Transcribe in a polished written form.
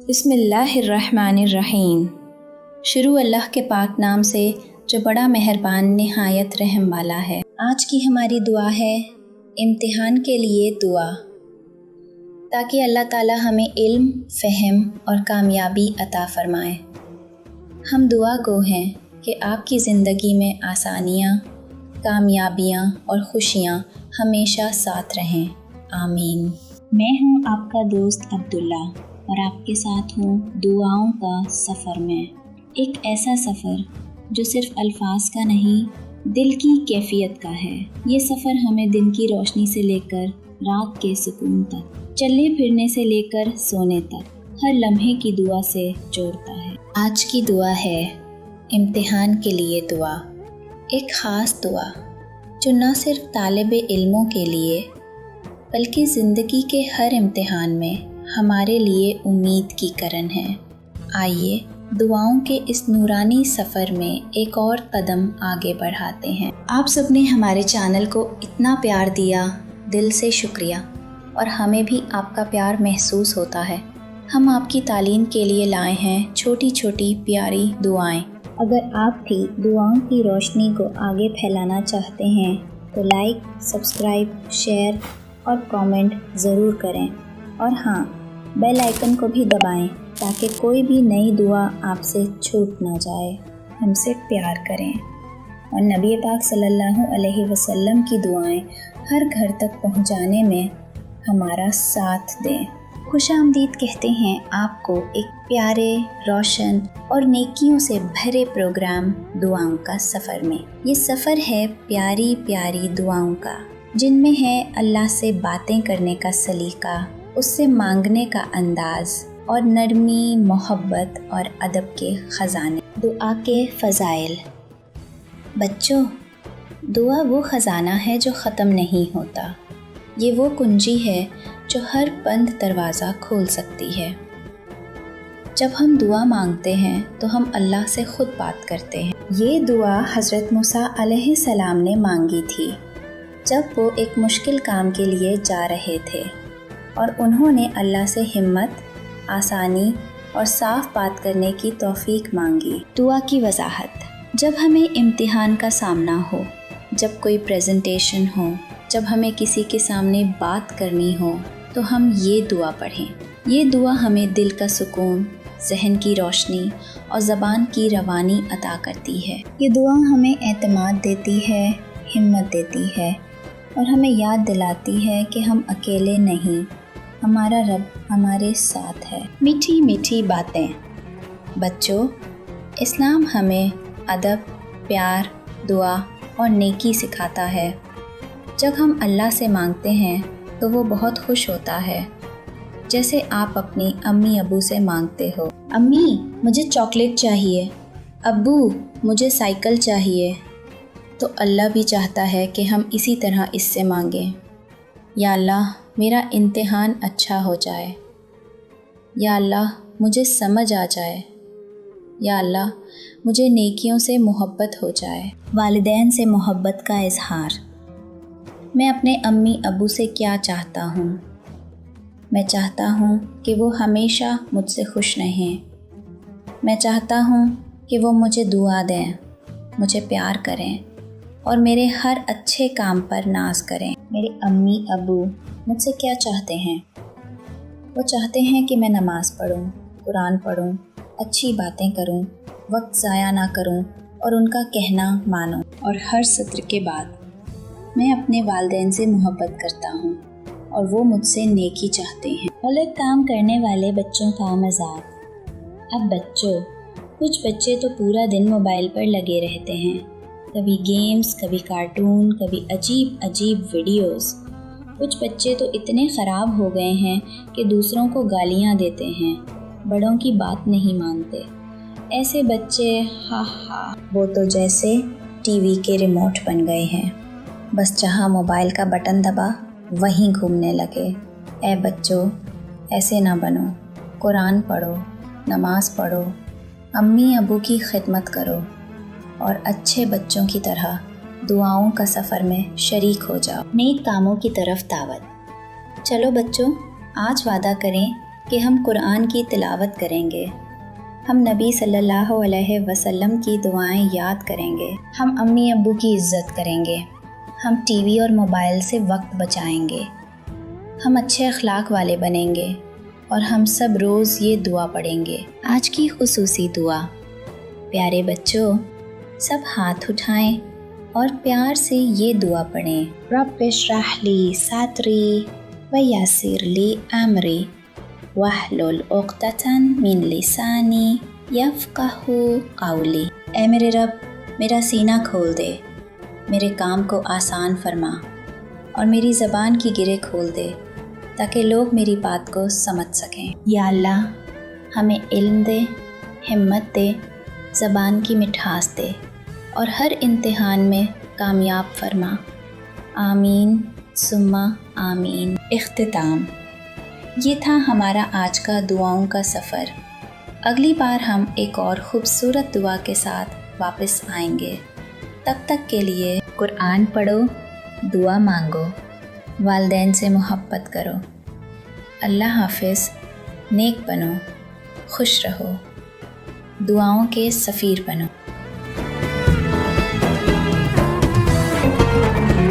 بسم اللہ الرحمن الرحیم۔ شروع اللہ کے پاک نام سے جو بڑا مہربان نہایت رحم والا ہے۔ آج کی ہماری دعا ہے امتحان کے لیے دعا، تاکہ اللہ تعالی ہمیں علم، فہم اور کامیابی عطا فرمائے۔ ہم دعا گو ہیں کہ آپ کی زندگی میں آسانیاں، کامیابیاں اور خوشیاں ہمیشہ ساتھ رہیں، آمین۔ میں ہوں آپ کا دوست عبداللہ اور آپ کے ساتھ ہوں دعاؤں کا سفر میں۔ ایک ایسا سفر جو صرف الفاظ کا نہیں، دل کی کیفیت کا ہے۔ یہ سفر ہمیں دن کی روشنی سے لے کر رات کے سکون تک، چلنے پھرنے سے لے کر سونے تک، ہر لمحے کی دعا سے جوڑتا ہے۔ آج کی دعا ہے امتحان کے لیے دعا، ایک خاص دعا جو نہ صرف طالب علموں کے لیے بلکہ زندگی کے ہر امتحان میں ہمارے لیے امید کی کرن ہے۔ آئیے دعاؤں کے اس نورانی سفر میں ایک اور قدم آگے بڑھاتے ہیں۔ آپ سب نے ہمارے چینل کو اتنا پیار دیا، دل سے شکریہ، اور ہمیں بھی آپ کا پیار محسوس ہوتا ہے۔ ہم آپ کی تعلیم کے لیے لائے ہیں چھوٹی چھوٹی پیاری دعائیں۔ اگر آپ بھی دعاؤں کی روشنی کو آگے پھیلانا چاہتے ہیں تو لائک، سبسکرائب، شیئر اور کامنٹ ضرور کریں، اور ہاں، بیل آئیکن کو بھی دبائیں تاکہ کوئی بھی نئی دعا آپ سے چھوٹ نہ جائے۔ ہم سے پیار کریں اور نبی پاک صلی اللہ علیہ وسلم کی دعائیں ہر گھر تک پہنچانے میں ہمارا ساتھ دیں۔ خوش آمدید کہتے ہیں آپ کو ایک پیارے، روشن اور نیکیوں سے بھرے پروگرام دعاؤں کا سفر میں۔ یہ سفر ہے پیاری پیاری دعاؤں کا، جن میں ہے اللہ سے باتیں کرنے کا سلیقہ، اس سے مانگنے کا انداز، اور نرمی، محبت اور ادب کے خزانے۔ دعا کے فضائل۔ بچوں، دعا وہ خزانہ ہے جو ختم نہیں ہوتا۔ یہ وہ کنجی ہے جو ہر بند دروازہ کھول سکتی ہے۔ جب ہم دعا مانگتے ہیں تو ہم اللہ سے خود بات کرتے ہیں۔ یہ دعا حضرت موسیٰ علیہ السلام نے مانگی تھی جب وہ ایک مشکل کام کے لیے جا رہے تھے، اور انہوں نے اللہ سے ہمت، آسانی اور صاف بات کرنے کی توفیق مانگی۔ دعا کی وضاحت۔ جب ہمیں امتحان کا سامنا ہو، جب کوئی پریزنٹیشن ہو، جب ہمیں کسی کے سامنے بات کرنی ہو، تو ہم یہ دعا پڑھیں۔ یہ دعا ہمیں دل کا سکون، ذہن کی روشنی اور زبان کی روانی عطا کرتی ہے۔ یہ دعا ہمیں اعتماد دیتی ہے، ہمت دیتی ہے، اور ہمیں یاد دلاتی ہے کہ ہم اکیلے نہیں، ہمارا رب ہمارے ساتھ ہے۔ میٹھی میٹھی باتیں۔ بچوں، اسلام ہمیں ادب، پیار، دعا اور نیکی سکھاتا ہے۔ جب ہم اللہ سے مانگتے ہیں تو وہ بہت خوش ہوتا ہے، جیسے آپ اپنی امی ابو سے مانگتے ہو۔ امی، مجھے چاکلیٹ چاہیے، ابو مجھے سائیکل چاہیے، تو اللہ بھی چاہتا ہے کہ ہم اسی طرح اس سے مانگیں۔ یا اللہ، میرا امتحان اچھا ہو جائے۔ یا اللہ، مجھے سمجھ آ جائے۔ یا اللہ، مجھے نیکیوں سے محبت ہو جائے۔ والدین سے محبت کا اظہار۔ میں اپنے امی ابو سے کیا چاہتا ہوں؟ میں چاہتا ہوں کہ وہ ہمیشہ مجھ سے خوش رہیں۔ میں چاہتا ہوں کہ وہ مجھے دعا دیں، مجھے پیار کریں، اور میرے ہر اچھے کام پر ناز کریں۔ میرے امی ابو مجھ سے کیا چاہتے ہیں؟ وہ چاہتے ہیں کہ میں نماز پڑھوں، قرآن پڑھوں، اچھی باتیں کروں، وقت ضائع نہ کروں، اور ان کا کہنا مانوں۔ اور ہر سطر کے بعد میں اپنے والدین سے محبت کرتا ہوں، اور وہ مجھ سے نیکی چاہتے ہیں۔ غلط کام کرنے والے بچوں کا مذاق۔ اب بچوں، کچھ بچے تو پورا دن موبائل پر لگے رہتے ہیں، کبھی گیمز، کبھی کارٹون، کبھی عجیب عجیب ویڈیوز۔ کچھ بچے تو اتنے خراب ہو گئے ہیں کہ دوسروں کو گالیاں دیتے ہیں، بڑوں کی بات نہیں مانتے۔ ایسے بچے وہ تو جیسے ٹی وی کے ریموٹ بن گئے ہیں، بس جہاں موبائل کا بٹن دبا وہیں گھومنے لگے۔ اے بچوں، ایسے نہ بنو، قرآن پڑھو، نماز پڑھو، امی ابو کی خدمت کرو، اور اچھے بچوں کی طرح دعاؤں کا سفر میں شریک ہو جاؤ۔ نیک کاموں کی طرف دعوت۔ چلو بچوں، آج وعدہ کریں کہ ہم قرآن کی تلاوت کریں گے، ہم نبی صلی اللہ علیہ وسلم کی دعائیں یاد کریں گے، ہم امی ابو کی عزت کریں گے، ہم ٹی وی اور موبائل سے وقت بچائیں گے، ہم اچھے اخلاق والے بنیں گے، اور ہم سب روز یہ دعا پڑھیں گے۔ آج کی خصوصی دعا۔ پیارے بچوں، سب ہاتھ اٹھائیں اور پیار سے یہ دعا پڑھیں۔ رب اشرح لی صدری ویسر لی امری واحلل عقدۃ من لسانی یفقہوا قولی۔ اے میرے رب، میرا سینہ کھول دے، میرے کام کو آسان فرما اور میری زبان کی گرہ کھول دے تاکہ لوگ میری بات کو سمجھ سکیں۔ یا اللہ، ہمیں علم دے، ہمت دے، زبان کی مٹھاس دے اور ہر امتحان میں کامیاب فرما۔ آمین ثم آمین۔ اختتام۔ یہ تھا ہمارا آج کا دعاؤں کا سفر۔ اگلی بار ہم ایک اور خوبصورت دعا کے ساتھ واپس آئیں گے۔ تب تک کے لیے قرآن پڑھو، دعا مانگو، والدین سے محبت کرو۔ اللہ حافظ۔ نیک بنو، خوش رہو، دعاؤں کے سفیر بنو۔